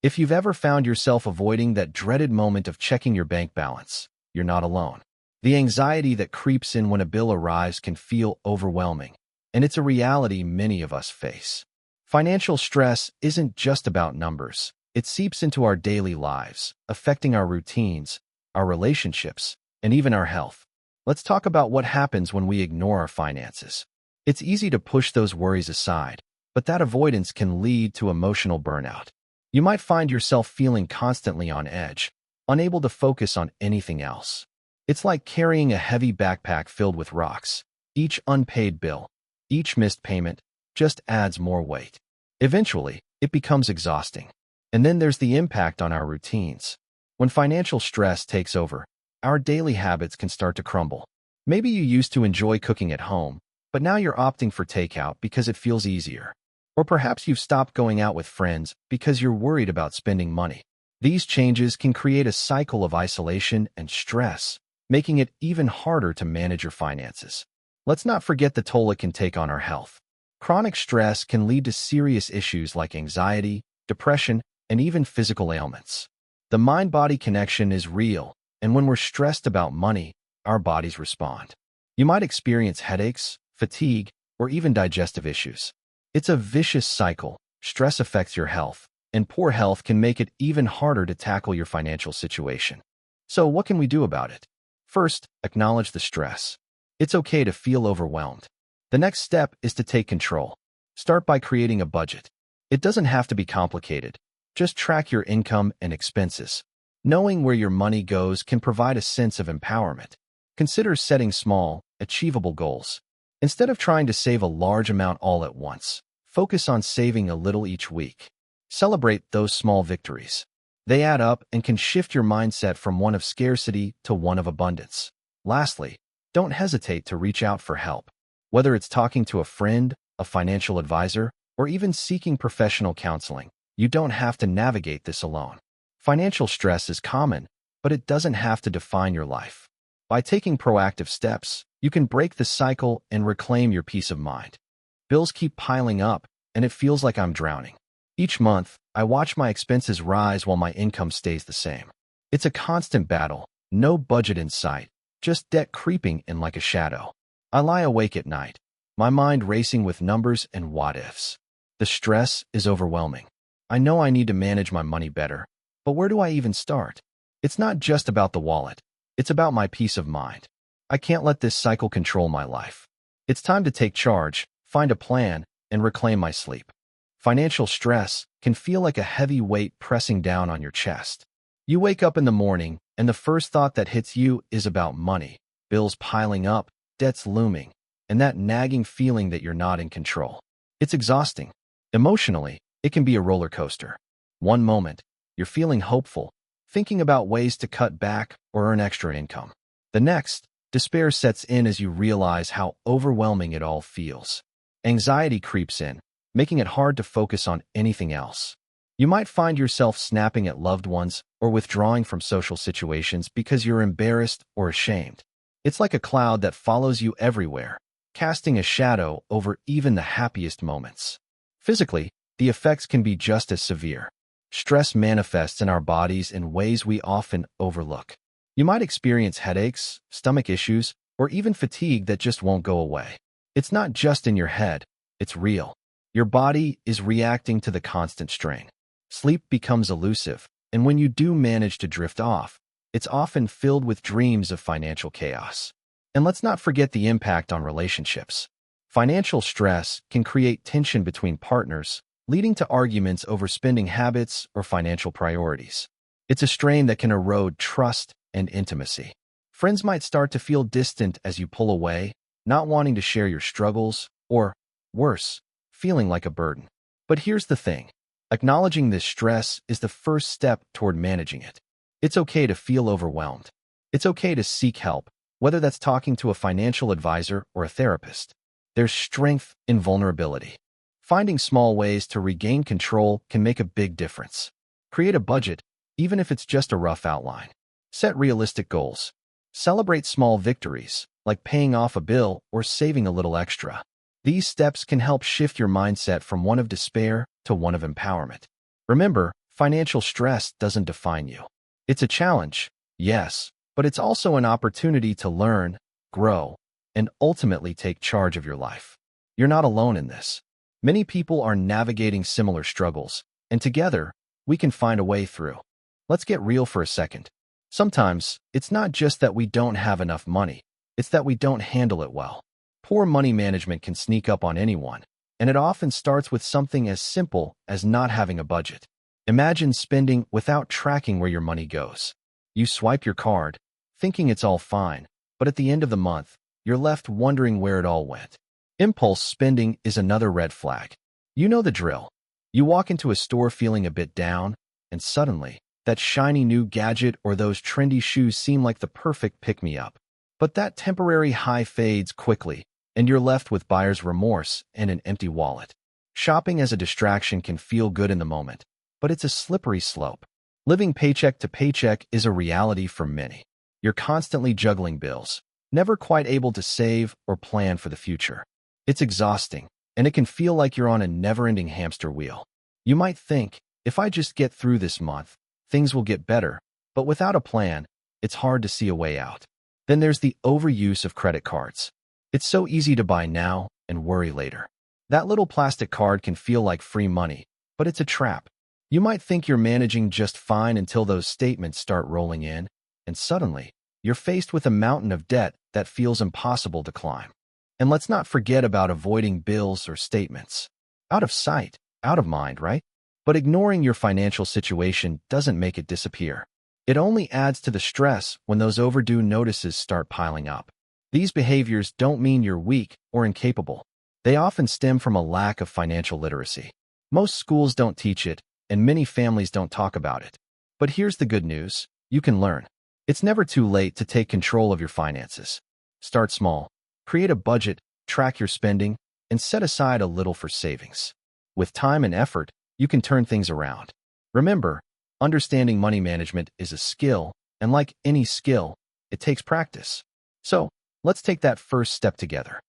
If you've ever found yourself avoiding that dreaded moment of checking your bank balance, you're not alone. The anxiety that creeps in when a bill arrives can feel overwhelming, and it's a reality many of us face. Financial stress isn't just about numbers. It seeps into our daily lives, affecting our routines, our relationships, and even our health. Let's talk about what happens when we ignore our finances. It's easy to push those worries aside, but that avoidance can lead to emotional burnout. You might find yourself feeling constantly on edge, unable to focus on anything else. It's like carrying a heavy backpack filled with rocks. Each unpaid bill, each missed payment, just adds more weight. Eventually, it becomes exhausting. And then there's the impact on our routines. When financial stress takes over, our daily habits can start to crumble. Maybe you used to enjoy cooking at home, but now you're opting for takeout because it feels easier. Or perhaps you've stopped going out with friends because you're worried about spending money. These changes can create a cycle of isolation and stress, making it even harder to manage your finances. Let's not forget the toll it can take on our health. Chronic stress can lead to serious issues like anxiety, depression, and even physical ailments. The mind-body connection is real, and when we're stressed about money, our bodies respond. You might experience headaches, fatigue, or even digestive issues. It's a vicious cycle. Stress affects your health, and poor health can make it even harder to tackle your financial situation. So what can we do about it? First, acknowledge the stress. It's okay to feel overwhelmed. The next step is to take control. Start by creating a budget. It doesn't have to be complicated. Just track your income and expenses. Knowing where your money goes can provide a sense of empowerment. Consider setting small, achievable goals. Instead of trying to save a large amount all at once, focus on saving a little each week. Celebrate those small victories. They add up and can shift your mindset from one of scarcity to one of abundance. Lastly, don't hesitate to reach out for help. Whether it's talking to a friend, a financial advisor, or even seeking professional counseling, you don't have to navigate this alone. Financial stress is common, but it doesn't have to define your life. By taking proactive steps, you can break the cycle and reclaim your peace of mind. Bills keep piling up, and it feels like I'm drowning. Each month, I watch my expenses rise while my income stays the same. It's a constant battle, no budget in sight, just debt creeping in like a shadow. I lie awake at night, my mind racing with numbers and what-ifs. The stress is overwhelming. I know I need to manage my money better, but where do I even start? It's not just about the wallet. It's about my peace of mind. I can't let this cycle control my life. It's time to take charge, find a plan, and reclaim my sleep. Financial stress can feel like a heavy weight pressing down on your chest. You wake up in the morning, and the first thought that hits you is about money, bills piling up, debts looming, and that nagging feeling that you're not in control. It's exhausting. Emotionally, it can be a roller coaster. One moment, you're feeling hopeful, thinking about ways to cut back or earn extra income. The next, despair sets in as you realize how overwhelming it all feels. Anxiety creeps in, making it hard to focus on anything else. You might find yourself snapping at loved ones or withdrawing from social situations because you're embarrassed or ashamed. It's like a cloud that follows you everywhere, casting a shadow over even the happiest moments. Physically, the effects can be just as severe. Stress manifests in our bodies in ways we often overlook. You might experience headaches, stomach issues, or even fatigue that just won't go away. It's not just in your head, it's real. Your body is reacting to the constant strain. Sleep becomes elusive, and when you do manage to drift off, it's often filled with dreams of financial chaos. And let's not forget the impact on relationships. Financial stress can create tension between partners, leading to arguments over spending habits or financial priorities. It's a strain that can erode trust and intimacy. Friends might start to feel distant as you pull away, not wanting to share your struggles, or, worse, feeling like a burden. But here's the thing. Acknowledging this stress is the first step toward managing it. It's okay to feel overwhelmed. It's okay to seek help, whether that's talking to a financial advisor or a therapist. There's strength in vulnerability. Finding small ways to regain control can make a big difference. Create a budget, even if it's just a rough outline. Set realistic goals. Celebrate small victories, like paying off a bill or saving a little extra. These steps can help shift your mindset from one of despair to one of empowerment. Remember, Financial stress doesn't define you. It's a challenge, yes, but it's also an opportunity to learn, grow, and ultimately take charge of your life. You're not alone in this. Many people are navigating similar struggles, and together, we can find a way through. Let's get real for a second. Sometimes, it's not just that we don't have enough money, it's that we don't handle it well. Poor money management can sneak up on anyone, and it often starts with something as simple as not having a budget. Imagine spending without tracking where your money goes. You swipe your card, thinking it's all fine, but at the end of the month, you're left wondering where it all went. Impulse spending is another red flag. You know the drill. You walk into a store feeling a bit down, and suddenly, that shiny new gadget or those trendy shoes seem like the perfect pick-me-up. But that temporary high fades quickly, and you're left with buyer's remorse and an empty wallet. Shopping as a distraction can feel good in the moment, but it's a slippery slope. Living paycheck to paycheck is a reality for many. You're constantly juggling bills, never quite able to save or plan for the future. It's exhausting, and it can feel like you're on a never-ending hamster wheel. You might think, if I just get through this month, things will get better, but without a plan, it's hard to see a way out. Then there's the overuse of credit cards. It's so easy to buy now and worry later. That little plastic card can feel like free money, but it's a trap. You might think you're managing just fine until those statements start rolling in, and suddenly, you're faced with a mountain of debt that feels impossible to climb. And let's not forget about avoiding bills or statements. Out of sight, out of mind, right? But ignoring your financial situation doesn't make it disappear. It only adds to the stress when those overdue notices start piling up. These behaviors don't mean you're weak or incapable. They often stem from a lack of financial literacy. Most schools don't teach it, and many families don't talk about it. But here's the good news. You can learn. It's never too late to take control of your finances. Start small. Create a budget, track your spending, and set aside a little for savings. With time and effort, you can turn things around. Remember, understanding money management is a skill, and like any skill, it takes practice. So, let's take that first step together.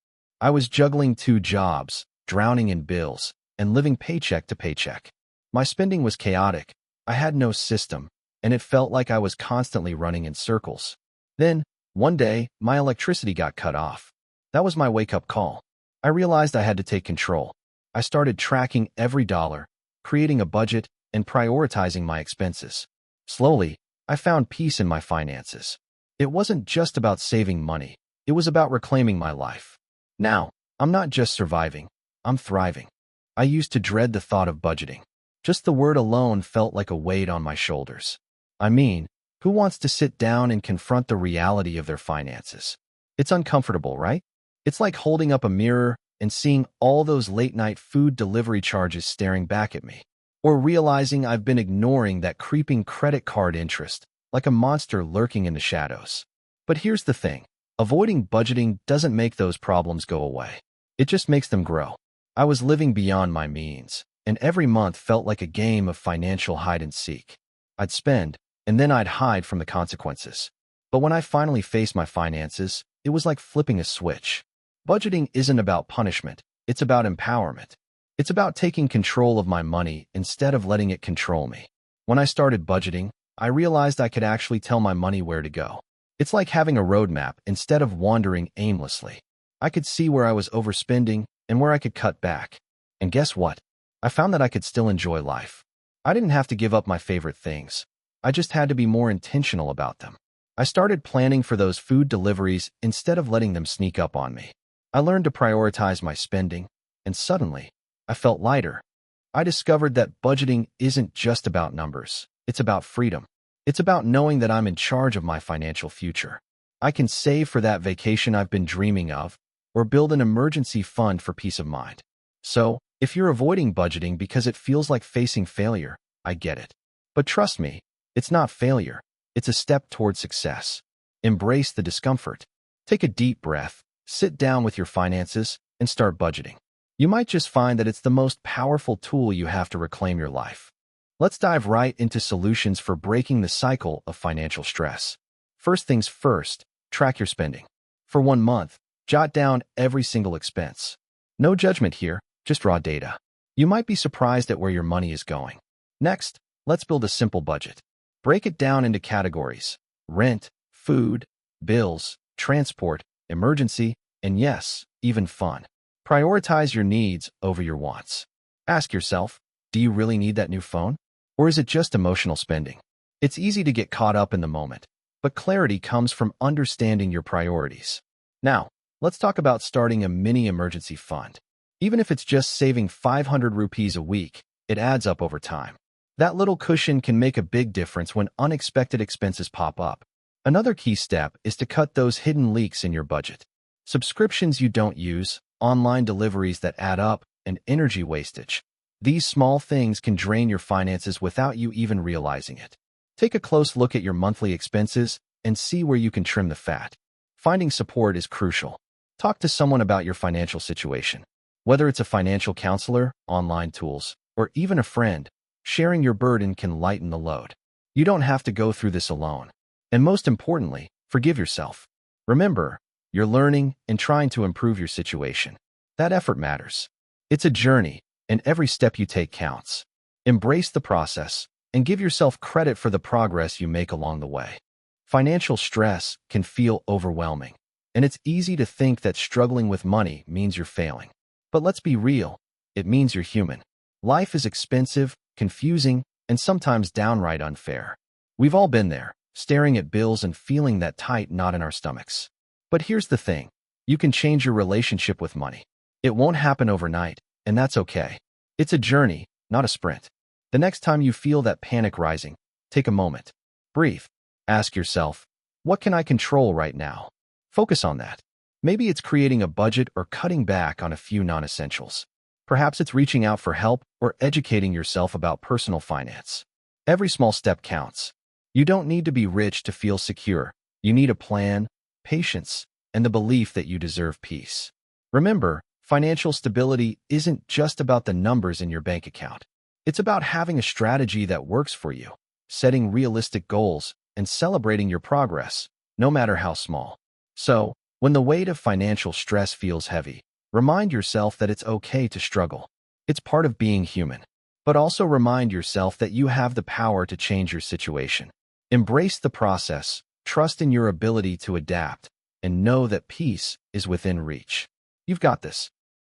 I was juggling 2 jobs, drowning in bills, and living paycheck to paycheck. My spending was chaotic, I had no system, and it felt like I was constantly running in circles. Then, one day, my electricity got cut off. That was my wake-up call. I realized I had to take control. I started tracking every dollar, creating a budget, and prioritizing my expenses. Slowly, I found peace in my finances. It wasn't just about saving money. It was about reclaiming my life. Now, I'm not just surviving, I'm thriving. I used to dread the thought of budgeting. Just the word alone felt like a weight on my shoulders. I mean, who wants to sit down and confront the reality of their finances? It's uncomfortable, right? It's like holding up a mirror and seeing all those late-night food delivery charges staring back at me. Or realizing I've been ignoring that creeping credit card interest, like a monster lurking in the shadows. But here's the thing. Avoiding budgeting doesn't make those problems go away. It just makes them grow. I was living beyond my means, and every month felt like a game of financial hide-and-seek. I'd spend, and then I'd hide from the consequences. But when I finally faced my finances, it was like flipping a switch. Budgeting isn't about punishment, it's about empowerment. It's about taking control of my money instead of letting it control me. When I started budgeting, I realized I could actually tell my money where to go. It's like having a roadmap instead of wandering aimlessly. I could see where I was overspending and where I could cut back. And guess what? I found that I could still enjoy life. I didn't have to give up my favorite things. I just had to be more intentional about them. I started planning for those food deliveries instead of letting them sneak up on me. I learned to prioritize my spending, and suddenly, I felt lighter. I discovered that budgeting isn't just about numbers. It's about freedom. It's about knowing that I'm in charge of my financial future. I can save for that vacation I've been dreaming of, or build an emergency fund for peace of mind. So, if you're avoiding budgeting because it feels like facing failure, I get it. But trust me, it's not failure. It's a step toward success. Embrace the discomfort. Take a deep breath, sit down with your finances, and start budgeting. You might just find that it's the most powerful tool you have to reclaim your life. Let's dive right into solutions for breaking the cycle of financial stress. First things first, track your spending. For 1 month, jot down every single expense. No judgment here, just raw data. You might be surprised at where your money is going. Next, Let's build a simple budget. Break it down into categories: rent, food, bills, transport, emergency, and yes, even fun. Prioritize your needs over your wants. Ask yourself, do you really need that new phone? Or is it just emotional spending? It's easy to get caught up in the moment, but clarity comes from understanding your priorities. Now, let's talk about starting a mini emergency fund. Even if it's just saving 500 rupees a week, it adds up over time. That little cushion can make a big difference when unexpected expenses pop up. Another key step is to cut those hidden leaks in your budget. Subscriptions you don't use, online deliveries that add up, and energy wastage. These small things can drain your finances without you even realizing it. Take a close look at your monthly expenses and see where you can trim the fat. Finding support is crucial. Talk to someone about your financial situation. Whether it's a financial counselor, online tools, or even a friend, sharing your burden can lighten the load. You don't have to go through this alone. And most importantly, forgive yourself. Remember, you're learning and trying to improve your situation. That effort matters. It's a journey, and every step you take counts. Embrace the process and give yourself credit for the progress you make along the way. Financial stress can feel overwhelming, and it's easy to think that struggling with money means you're failing. But let's be real, it means you're human. Life is expensive, confusing, and sometimes downright unfair. We've all been there, staring at bills and feeling that tight knot in our stomachs. But here's the thing, you can change your relationship with money. It won't happen overnight, and that's okay. It's a journey, not a sprint. The next time you feel that panic rising, take a moment. Breathe. Ask yourself, what can I control right now? Focus on that. Maybe it's creating a budget or cutting back on a few non-essentials. Perhaps it's reaching out for help or educating yourself about personal finance. Every small step counts. You don't need to be rich to feel secure. You need a plan, patience, and the belief that you deserve peace. Remember, financial stability isn't just about the numbers in your bank account. It's about having a strategy that works for you, setting realistic goals, and celebrating your progress, no matter how small. So, when the weight of financial stress feels heavy, remind yourself that it's okay to struggle. It's part of being human. But also remind yourself that you have the power to change your situation. Embrace the process, trust in your ability to adapt, and know that peace is within reach. You've got this.